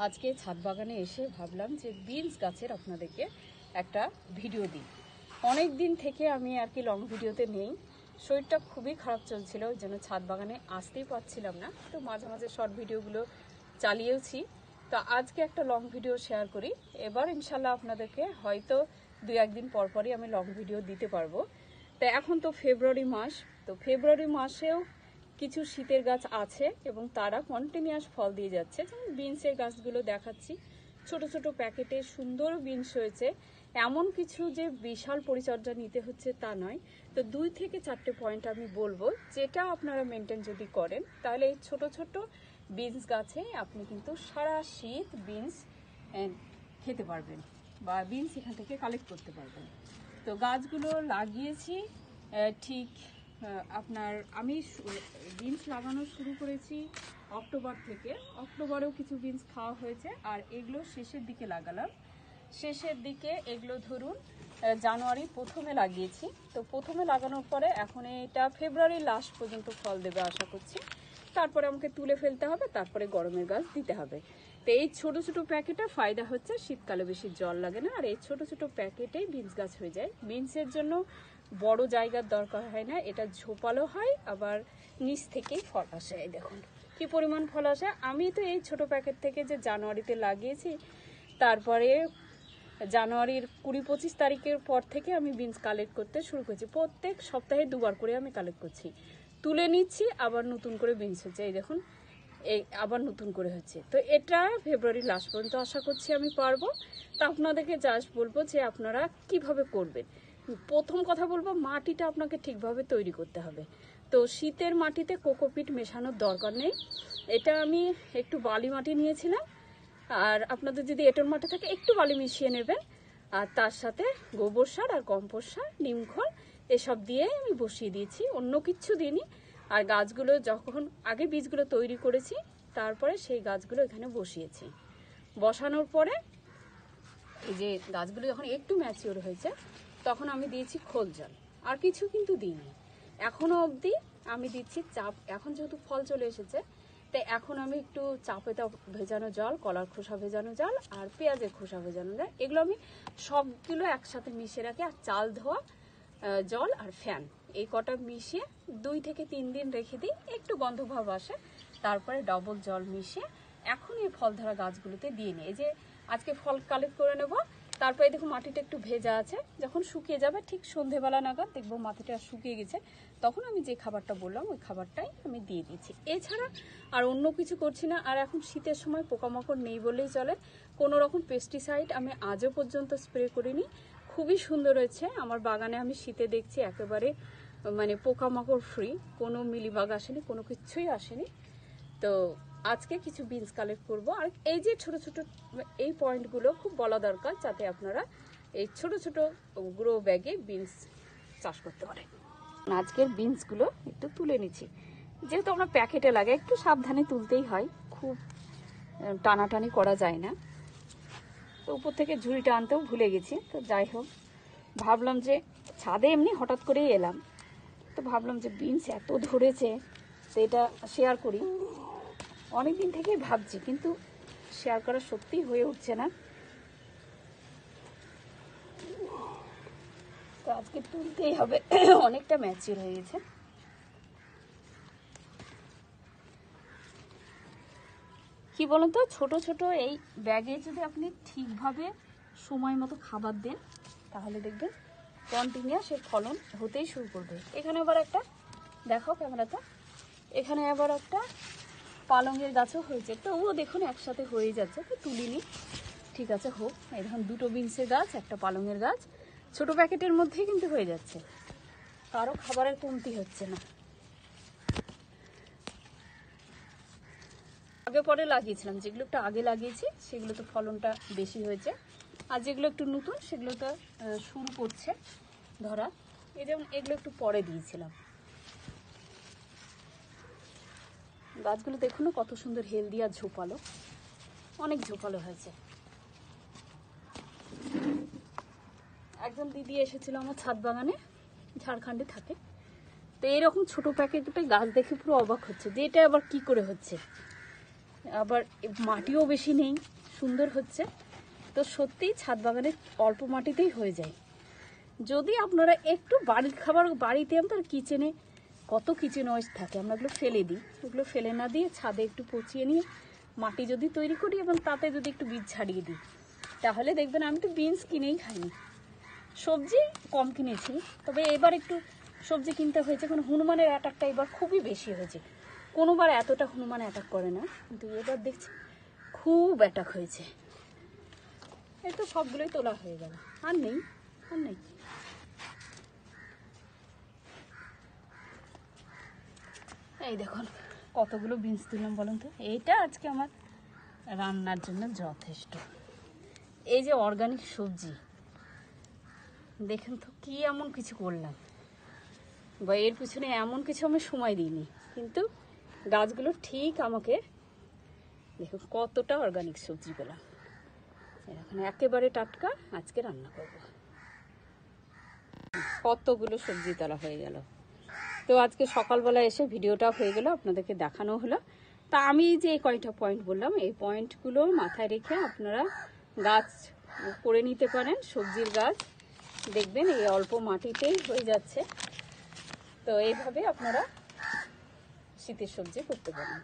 আজকে ছাদ বাগানে এসে ভাবলাম যে বিনস গাছের আপনাদেরকে একটা ভিডিও দিই। অনেক দিন থেকে আমি আর কি লং ভিডিওতে নেই, শরীরটা খুবই খারাপ চলছিল, ওই জন্য ছাদ বাগানে আসতেই পারছিলাম না। তো মাঝে মাঝে শর্ট ভিডিওগুলো চালিয়েওছি। তো আজকে একটা লং ভিডিও শেয়ার করি। এবার ইনশাল্লাহ আপনাদেরকে হয়তো 2-1 দিন পরপরই আমি লং ভিডিও দিতে পারবো। তো এখন তো ফেব্রুয়ারি মাস, তো ফেব্রুয়ারি মাসেও কিছু শীতের গাছ আছে এবং তারা কন্টিনিউয়াস ফল দিয়ে যাচ্ছে। যেমন বিনসের গাছগুলো দেখাচ্ছি, ছোট ছোট প্যাকেটে সুন্দর বিনস হয়েছে। এমন কিছু যে বিশাল পরিচর্যা নিতে হচ্ছে তা নয়। তো 2 থেকে 4টে পয়েন্ট আমি বলবো, যেটা আপনারা মেনটেন যদি করেন তাহলে এই ছোট ছোট বিনস গাছে আপনি কিন্তু সারা শীত বিনস খেতে পারবেন বা বিনস এখান থেকে কালেক্ট করতে পারবেন। তো গাছগুলো লাগিয়েছি ঠিক আপনার আমি বিনস লাগানো শুরু করেছি অক্টোবর থেকে। অক্টোবরেও কিছু বিনস খাওয়া হয়েছে, আর এগুলো শেষের দিকে লাগালাম। শেষের দিকে এগুলো ধরুন জানুয়ারি প্রথমে লাগিয়েছি। তো প্রথমে লাগানোর পরে এখন এটা ফেব্রুয়ারি লাস্ট পর্যন্ত ফল দেবে আশা করছি। তারপরে আমাকে তুলে ফেলতে হবে, তারপরে গরমের গাছ দিতে হবে। তো এই ছোট ছোট প্যাকেটের ফায়দা হচ্ছে শীতকালে বেশি জল লাগে না, আর এই ছোট ছোট প্যাকেটেই বিনস গাছ হয়ে যায়। বিনসের জন্য বড় জায়গার দরকার হয় না, এটা ঝোপালো হয়, আবার নিচ থেকেই ফল আসে। এই দেখুন কি পরিমাণ ফল আসে। আমি তো এই ছোট প্যাকেট থেকে যে জানুয়ারিতে লাগিয়েছি, তারপরে জানুয়ারির 20-25 তারিখের পর থেকে আমি বিনস কালেক্ট করতে শুরু করেছি। প্রত্যেক সপ্তাহে 2বার করে আমি কালেক্ট করছি, তুলে নিচ্ছি, আবার নতুন করে বিনস হচ্ছে। এই দেখুন এই আবার নতুন করে হচ্ছে। তো এটা ফেব্রুয়ারি লাস্ট পর্যন্ত আশা করছি আমি পারবো। তা আপনাদেরকে জাস্ট বলবো যে আপনারা কিভাবে করবেন। প্রথম কথা বলবো, মাটিটা আপনাকে ঠিকভাবে তৈরি করতে হবে। তো শীতের মাটিতে কোকোপিট মেশানোর দরকার নেই। এটা আমি একটু বালি মাটি নিয়েছিলাম, আর আপনাদের যদি এঁটেল মাটি থাকে একটু বালি মিশিয়ে নেবেন, আর তার সাথে গোবর সার আর কম্পোস্ট সার, নিমখোল এসব দিয়ে আমি বসিয়ে দিয়েছি, অন্য কিচ্ছু দিইনি। আর গাছগুলো যখন আগে বীজগুলো তৈরি করেছি, তারপরে সেই গাছগুলো এখানে বসিয়েছি। বসানোর পরে এই যে গাছগুলো যখন একটু ম্যাচিওর হয়েছে, তখন আমি দিয়েছি খোল জল, আর কিছু কিন্তু দিইনি এখনো অবধি। আমি দিচ্ছি চাপ, এখন যেহেতু ফল চলে এসেছে, তাই এখন আমি একটু চাপেতা ভেজানো জল, কলার খোসা ভেজানো জল, আর পেঁয়াজের খোসা ভেজানো জল, এগুলো আমি সবগুলো একসাথে মিশিয়ে রাখি। আর চাল ধোয়া জল আর ফ্যান, এই কটা মিশিয়ে 2 থেকে 3 দিন রেখে দিই, একটু গন্ধভাব আসে, তারপরে ডবল জল মিশিয়ে এখন এই ফল ধরা গাছগুলোতে দিয়ে নিই। এই যে আজকে ফল কালেক্ট করে নেব, তারপরে দেখো মাটিটা একটু ভেজা আছে, যখন শুকিয়ে যাবে ঠিক সন্ধেবেলা নাগাদ দেখবো মাটিটা শুকিয়ে গেছে, তখন আমি যে খাবারটা বললাম ওই খাবারটাই আমি দিয়ে দিচ্ছি। এছাড়া আর অন্য কিছু করছি না। আর এখন শীতের সময় পোকামাকড় নেই বললেই চলে। কোনো রকম পেস্টিসাইড আমি আজও পর্যন্ত স্প্রে করিনি। খুবই সুন্দর হয়েছে আমার বাগানে। আমি শীতে দেখছি একেবারে মানে পোকামাকড় ফ্রি, কোনো মিলিবাগ আসেনি, কোনো কিছুই আসেনি। তো আজকে কিছু বিনস কালেক্ট করব। আর এই যে ছোট ছোট এই পয়েন্টগুলো খুব বলা দরকার, যাতে আপনারা এই ছোট ছোট গ্রো ব্যাগে বিনস চাষ করতে পারেন। আজকের বিনসগুলো একটু তুলে নিচ্ছি, যেহেতু আমরা প্যাকেটে লাগে একটু সাবধানে তুলতেই হয়, খুব টানাটানি করা যায় না। তো উপর থেকে ঝুড়িটা আনতেও ভুলে গেছি। তো যাই হোক, ভাবলাম যে ছাদে এমনি হঠাৎ করেই এলাম, তো ভাবলাম যে বিনস এত ধরেছে তো এটা শেয়ার করি। অনেক দিন থেকেই ভাবছি, কিন্তু শেয়ার করা সত্যিই হয়ে উঠছে না। তো আজকে তুলতেই হবে, অনেকটা ম্যাচিওর হয়ে গেছে। কি বলুন তো, ছোট ছোট এই ব্যাগে যদি আপনি ঠিকভাবে সময় মতো খাবার দেন, তাহলে দেখবেন কন্টিনিউয়াস সে ফলন হতেই শুরু করবে। এখানে আবার একটা দেখাও ক্যামেরাতে, এখানে আবার একটা পালংয়ের গাছও হয়েছে। তো ও দেখুন একসাথে হয়ে যাচ্ছে, তো তুলিনি, ঠিক আছে হোক। এই দেখুন 2টো বিনসের গাছ, একটা পালংয়ের গাছ, ছোট প্যাকেটের মধ্যেই কিন্তু হয়ে যাচ্ছে, কারো খাবারের কমতি হচ্ছে না। আগে পরে লাগিয়েছিলাম, যেগুলো একটু আগে লাগিয়েছি সেগুলো তো ফলনটা বেশি হয়েছে, আর যেগুলো একটু নতুন সেগুলো তো শুরু করছে ধরা। এই যেমন এগুলো একটু পরে দিয়েছিলাম। গাছগুলো দেখুন কত সুন্দর হেলদি আর ঝোপালো, অনেক ঝোপালো হয়েছে। একজন দিদি এসেছিল আমার ছাদ বাগানে, ঝাড়খণ্ডে থাকে। তো এরকম ছোট প্যাকেটে গাছ দেখে পুরো অবাক হচ্ছে যে এটা আবার কি করে হচ্ছে। আবার মাটিও বেশি নেই, সুন্দর হচ্ছে। তো সত্যিই ছাদ বাগানে অল্প মাটিতেই হয়ে যায়। যদি আপনারা একটু বাড়ির খাবার বাড়িতে, আমাদের কিচেনে কত কিচেন ওয়েস্ট থাকে, আমরা ওগুলো ফেলে দিই। ওগুলো ফেলে না দিয়ে ছাদে একটু পচিয়ে নিয়ে মাটি যদি তৈরি করি এবং তাতে যদি একটু বীজ ছাড়িয়ে দিই, তাহলে দেখবেন, আমি তো বিনস কিনেই খাইনি, সবজি কম কিনেছি। তবে এবার একটু সবজি কিনতে হয়েছে, কারণ হনুমানের অ্যাটাকটা এবার খুবই বেশি হয়েছে। কোনোবার এতটা হনুমান অ্যাটাক করে না, কিন্তু এবার দেখছি খুব অ্যাটাক হয়েছে। এই তো সবগুলোই তোলা হয়ে গেল, আর নেই, আর নেই। এই দেখুন কতগুলো বিনস তুললাম বলুন তো। এইটা আজকে আমার রান্নার জন্য যথেষ্ট। এই যে অর্গানিক সবজি, দেখেন তো কি এমন কিছু করলাম, বা এর পিছনে এমন কিছু আমি সময় দিইনি, কিন্তু গাছগুলো ঠিক আমাকে, দেখুন কতটা অর্গানিক সবজি পেলাম। এখন একেবারে টাটকা আজকে রান্না করব। কতগুলো সবজি তোলা হয়ে গেল। তো আজকে সকালবেলা এসে ভিডিওটা হয়ে গেল, আপনাদেরকে দেখানো হলো। তা আমি যে কয়টা পয়েন্ট বললাম, এই পয়েন্টগুলো মাথায় রেখে আপনারা গাছ করে নিতে পারেন, সবজির গাছ। দেখবেন এই অল্প মাটিতেই হয়ে যাচ্ছে। তো এইভাবে আপনারা শীতের সবজি করতে পারেন।